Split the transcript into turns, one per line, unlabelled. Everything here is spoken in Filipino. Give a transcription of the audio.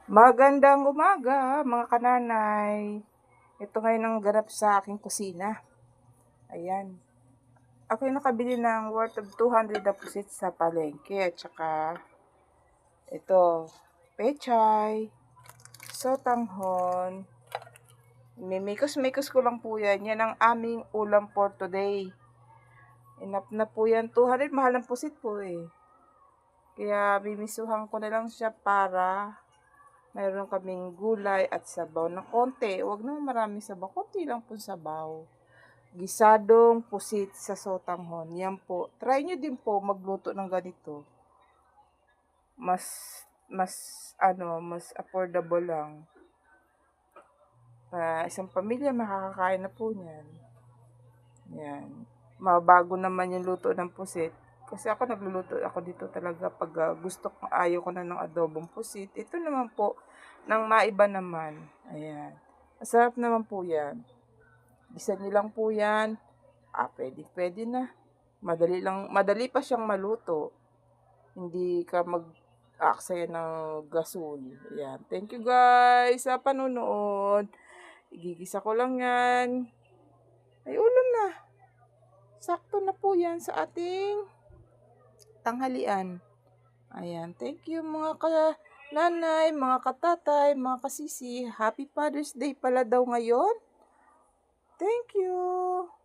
Magandang umaga mga kananay. Ito ngayon ang ganap sa aking kusina. Ayan. Ako yung nakabili ng worth of 200 na pusit sa palengke. At saka ito, pechay, sotanghon. Mimikos-mikos ko lang po yan. Yan ang aming ulam for today. Enough na po yan. 200, mahal ng pusit po eh. Kaya bimisuhan ko na lang siya para mayroon kaming gulay at sabaw na konti. Huwag naman maraming sabaw. Konti lang po sabaw. Gisadong pusit sa sotanghon. Yan po. Try nyo din po magluto ng ganito. Mas affordable lang. Isang pamilya makakakain na po niyan. Yan. Mabago naman yung luto ng pusit. Kasi ako nagluluto ako dito talaga pag ayaw ko na ng adobong pusit. Ito naman po, ng maiba naman. Ayan. Masarap naman po yan. Isa nyo lang po yan. Pwede na. Madali pa siyang maluto. Hindi ka mag-aksaya ng gasol. Ayan. Thank you guys sa panunood. Igigisa ko lang yan. Ay, ulam na. Sakto na po yan sa ating tanghalian. Ayan. Thank you mga nanay, mga katatay, mga kasisi. Happy Father's Day pala daw ngayon. Thank you.